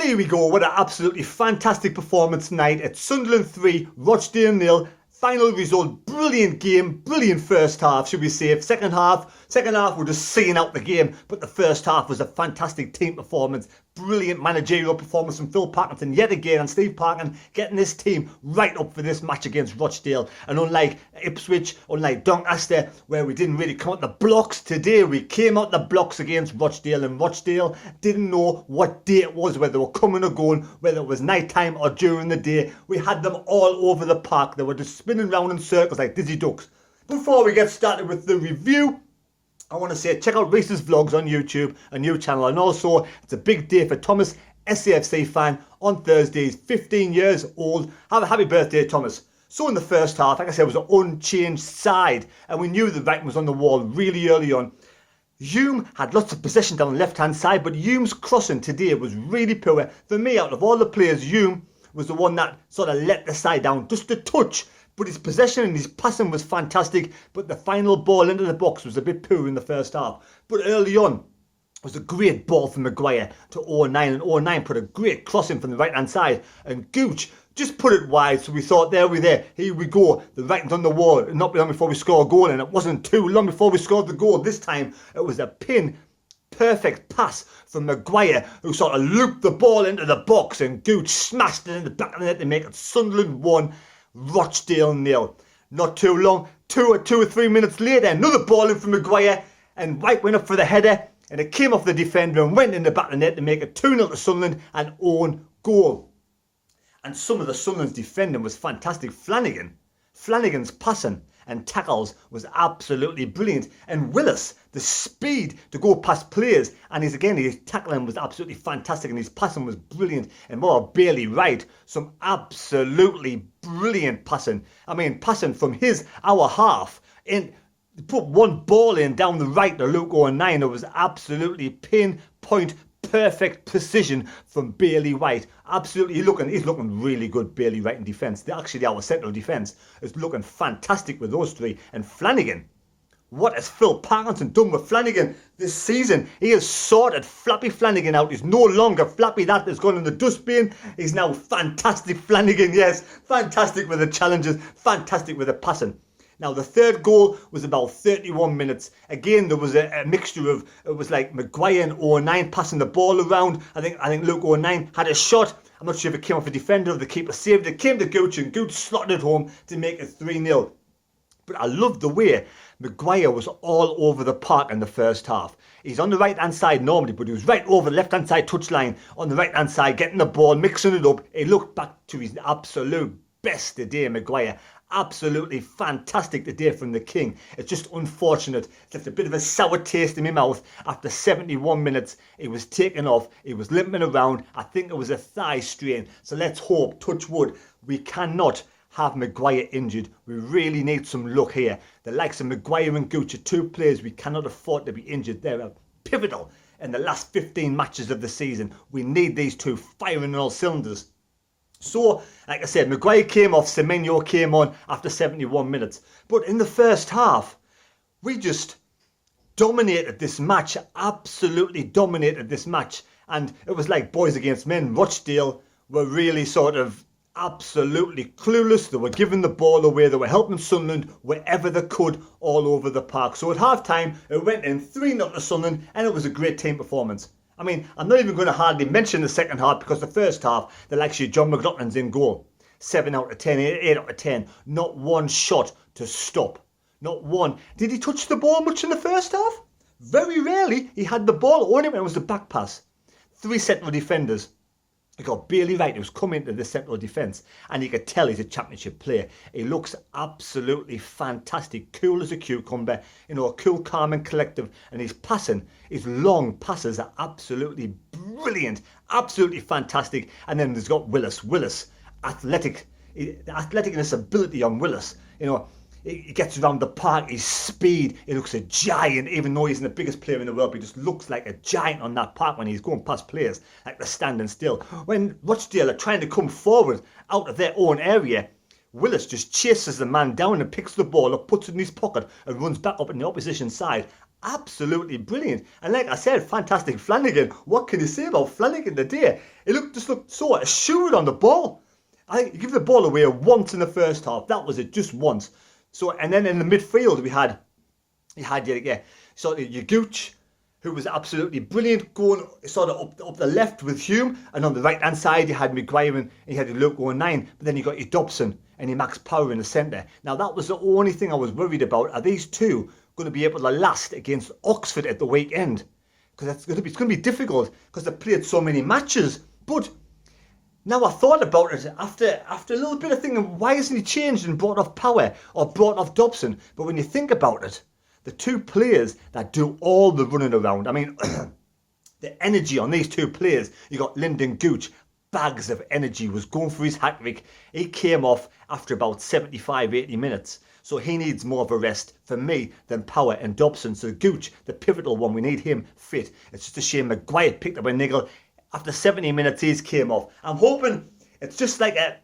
Well, here we go. What an absolutely fantastic performance tonight at Sunderland 3, Rochdale 0. Final result, brilliant game, brilliant first half, should we say. Second half, we're just seeing out the game, but the first half was a fantastic team performance. Brilliant managerial performance from Phil Parkinson yet again, and Steve Parkin getting this team right up for this match against Rochdale. And unlike Ipswich, unlike Doncaster, where we didn't really come out the blocks, today we came out the blocks against Rochdale, and Rochdale didn't know what day it was, whether they were coming or going, whether it was night time or during the day. We had them all over the park. They were just spinning round in circles like dizzy ducks. Before we get started with the review, I want to say check out Reese's Vlogs on YouTube, a new channel, and also it's a big day for Thomas, SAFC fan, on Thursday. He's 15 years old. Have a happy birthday, Thomas. So in the first half, like I said, it was an unchanged side, and we knew the writing was on the wall really early on. Hume had lots of possession down the left-hand side, but Hume's crossing today was really poor. For me, out of all the players, Hume was the one that sort of let the side down just a touch. But his possession and his passing was fantastic, but the final ball into the box was a bit poor in the first half. But early on was a great ball from Maguire to 09, and 09 put a great cross in from the right-hand side, and Gooch just put it wide, so we thought, here we go, the writing's on the wall, not long before we score a goal, and it wasn't too long before we scored the goal. This time, it was a perfect pass from Maguire, who sort of looped the ball into the box, and Gooch smashed it in the back of the net to make it Sunderland 1, Rochdale 0. Not too long, two or 3 minutes later, another ball in from Maguire, and White went up for the header, and it came off the defender and went in the back of the net to make it 2-0 to Sunderland, and own goal. And some of the Sunderland's defending was fantastic. Flanagan's passing and tackles was absolutely brilliant, and Willis, the speed to go past players, and his tackling was absolutely fantastic, and his passing was brilliant. And more Bailey Wright, some absolutely brilliant passing. I mean, passing from our half in, put one ball in down the right to Luke 09. It was absolutely pinpoint perfect precision from Bailey Wright. Absolutely, he's looking really good, Bailey Wright, in defence. Actually, our central defence is looking fantastic with those three. And Flanagan, what has Phil Parkinson done with Flanagan this season? He has sorted Flappy Flanagan out. He's no longer Flappy that has gone in the dustbin. He's now fantastic Flanagan, yes. Fantastic with the challenges, fantastic with the passing. Now, the third goal was about 31 minutes. Again, there was a mixture of, it was like Maguire and 09 passing the ball around. I think Luke 09 had a shot. I'm not sure if it came off a defender or the keeper saved it. It came to Gooch, and Gooch slotted it home to make it 3-0. But I loved the way Maguire was all over the park in the first half. He's on the right-hand side normally, but he was right over the left-hand side touchline on the right-hand side, getting the ball, mixing it up. He looked back to his absolute best today, Maguire. Absolutely fantastic today from the King. It's just unfortunate. It's left a bit of a sour taste in my mouth. After 71 minutes, he was taken off. He was limping around. I think it was a thigh strain. So let's hope, touch wood, we cannot have Maguire injured. We really need some luck here. The likes of Maguire and Gooch are two players we cannot afford to be injured. They're pivotal in the last 15 matches of the season. We need these two firing on all cylinders. So, like I said, Maguire came off, Semenyo came on after 71 minutes. But in the first half, we just dominated this match, absolutely dominated this match. And it was like boys against men. Rochdale were really sort of absolutely clueless. They were giving the ball away. They were helping Sunderland wherever they could all over the park. So at half-time, it went in 3-0 to Sunderland, and it was a great team performance. I mean, I'm not even going to hardly mention the second half, because the first half, the likes of John McLaughlin's in goal. 7 out of 10, 8 out of 10. Not one shot to stop. Not one. Did he touch the ball much in the first half? Very rarely. He had the ball only when it was the back pass. 3 central defenders. You got Bailey Wright, who's come into the central defence, and you could tell he's a championship player. He looks absolutely fantastic, cool as a cucumber, you know, cool, calm and collective, and his passing, his long passes are absolutely brilliant, absolutely fantastic. And then there's got Willis, athletic, the athleticness ability on Willis, you know, he gets around the park, his speed, he looks a giant, even though he's the biggest player in the world. He just looks like a giant on that park when he's going past players, like they're standing still. When Rochdale are trying to come forward out of their own area, Willis just chases the man down and picks the ball up, puts it in his pocket, and runs back up in the opposition side. absolutely brilliant. And like I said, fantastic Flanagan. What can you say about Flanagan today? He just looked so assured on the ball. I think he gave the ball away once in the first half. That was it, just once. So, and then in the midfield, your Gooch, who was absolutely brilliant, going sort of up the left with Hume, and on the right hand side you had Maguire and you had your Luke 9, but then you got your Dobson and your Max Power in the centre. Now that was the only thing I was worried about. Are these two going to be able to last against Oxford at the weekend? Because it's going to be difficult because they played so many matches. But now I thought about it after a little bit of thinking, why hasn't he changed and brought off Power or brought off Dobson? But when you think about it, the two players that do all the running around, I mean, the energy on these two players, you got Lyndon Gooch, bags of energy, was going for his hat-trick. He came off after about 75, 80 minutes. So he needs more of a rest for me than Power and Dobson. So Gooch, the pivotal one, we need him fit. It's just a shame Maguire picked up a niggle. After 70 minutes, he came off. I'm hoping it's just like a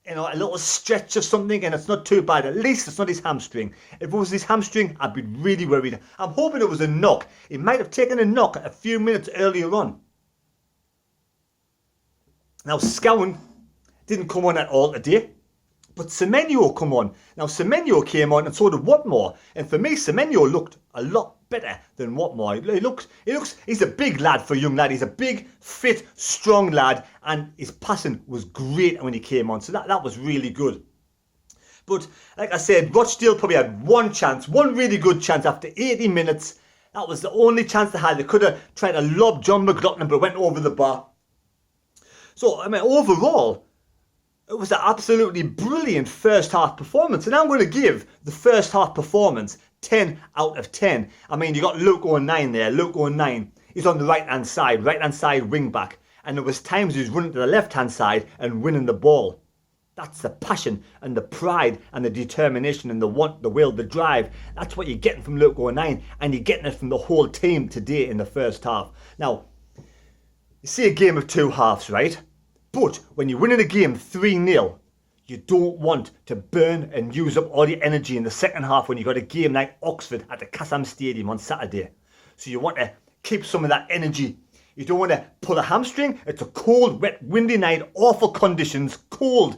little stretch or something, and it's not too bad. At least it's not his hamstring. If it was his hamstring, I'd be really worried. I'm hoping it was a knock. He might have taken a knock a few minutes earlier on. Now, Scowen didn't come on at all today, but Semenyo come on. Now, Semenyo came on and so did Watmore. And for me, Semenyo looked a lot better than Watmore. He's a big lad for a young lad. He's a big, fit, strong lad, and his passing was great when he came on. So that was really good. But like I said, Rochdale probably had one really good chance after 80 minutes. That was the only chance they had. They could have tried to lob John McLaughlin, but went over the bar. So, I mean, overall, it was an absolutely brilliant first half performance. And I'm going to give the first half performance 10 out of 10. I mean, you got Luke 09 there. Luke 09, he's on the right-hand side wing back. And there was times he was running to the left-hand side and winning the ball. That's the passion and the pride and the determination and the want, the will, the drive. That's what you're getting from Luke 09. And you're getting it from the whole team today in the first half. Now, you see a game of two halves, right? But when you're winning a game 3-0, you don't want to burn and use up all your energy in the second half when you've got a game like Oxford at the Kassam Stadium on Saturday. So you want to keep some of that energy. You don't want to pull a hamstring. It's a cold, wet, windy night, awful conditions, cold.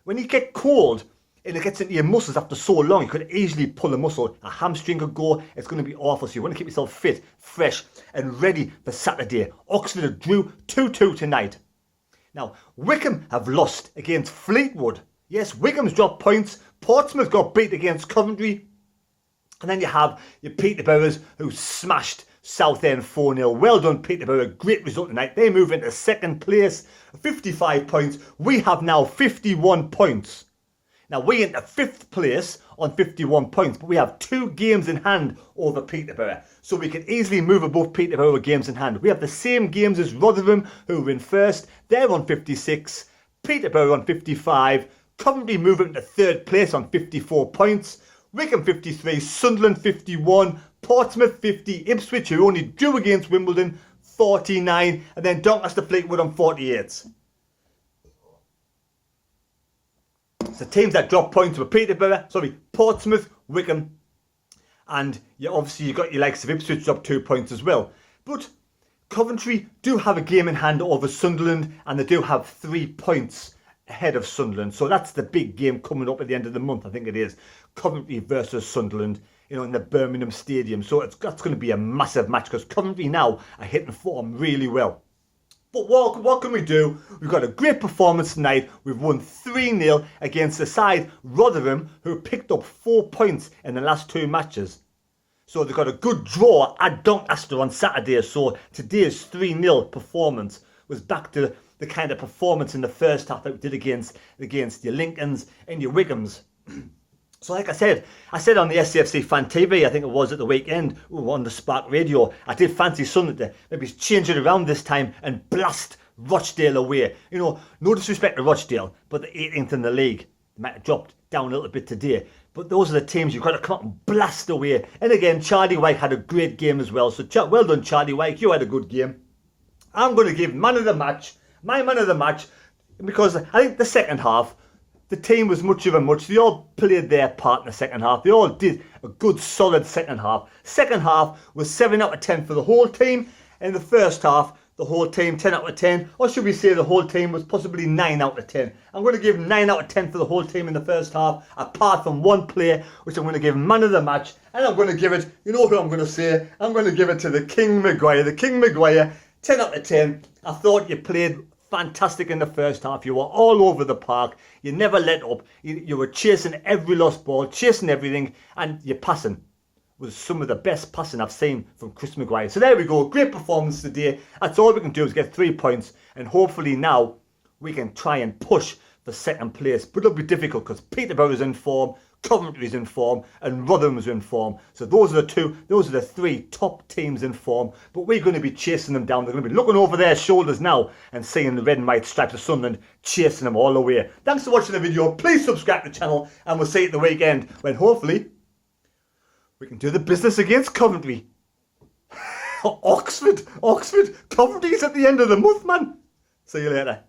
When you get cold and it gets into your muscles after so long, you could easily pull a muscle. A hamstring could go. It's going to be awful. So you want to keep yourself fit, fresh and ready for Saturday. Oxford drew 2-2 tonight. Now, Wickham have lost against Fleetwood. Yes, Wickham's dropped points. Portsmouth got beat against Coventry. And then you have your Peterboroughs who smashed Southend 4-0. Well done, Peterborough. Great result tonight. They move into second place, 55 points. We have now 51 points. Now, we're into fifth place on 51 points, but we have 2 games in hand over Peterborough. So we can easily move above Peterborough with games in hand. We have the same games as Rotherham, who are in first. They're on 56. Peterborough on 55. Coventry moving into third place on 54 points. Wickham 53. Sunderland 51. Portsmouth 50. Ipswich, who only drew against Wimbledon, 49. And then Doncaster Fleetwood on 48. So teams that drop points were Portsmouth, Wickham, and you got your likes of Ipswich drop 2 points as well. But Coventry do have a game in hand over Sunderland, and they do have 3 points ahead of Sunderland. So that's the big game coming up at the end of the month, I think it is. Coventry versus Sunderland, in the Birmingham Stadium. So that's going to be a massive match because Coventry now are hitting form really well. But what can we do? We've got a great performance tonight. We've won 3-0 against the side Rotherham, who picked up 4 points in the last 2 matches. So they've got a good draw at Doncaster on Saturday. So today's 3-0 performance was back to the kind of performance in the first half that we did against your Lincolns and your Wickhams. So like I said on the SCFC Fan TV, I think it was at the weekend, on the Spark Radio, I did fancy Sunderland to maybe change it around this time and blast Rochdale away. No disrespect to Rochdale, but the 18th in the league. They might have dropped down a little bit today. But those are the teams you've got to come up and blast away. And again, Charlie White had a great game as well. So well done, Charlie White. You had a good game. I'm going to give my man of the match, because I think the second half, the team was much of a much. They all played their part in the second half. They all did a good, solid second half. Second half was 7 out of 10 for the whole team. In the first half, the whole team 10 out of 10. Or should we say the whole team was possibly 9 out of 10. I'm going to give 9 out of 10 for the whole team in the first half, apart from one player, which I'm going to give man of the match. And I'm going to give it, you know who I'm going to say? I'm going to give it to the King Maguire. The King Maguire, 10 out of 10. I thought you played fantastic in the first half. You were all over the park. You never let up. You were chasing every lost ball, chasing everything, and your passing was some of the best passing I've seen from Chris Maguire. So there we go. Great performance today. That's all we can do is get 3 points, and hopefully now we can try and push for second place. But it'll be difficult because Peterborough's in form, Coventry's in form, and Rotherham's in form. So those are the three top teams in form. But we're going to be chasing them down. They're going to be looking over their shoulders now and seeing the red and white stripes of Sunderland chasing them all the way. Thanks for watching the video. Please subscribe to the channel, and we'll see you at the weekend when hopefully we can do the business against Coventry. Oxford, Coventry's at the end of the month, man. See you later.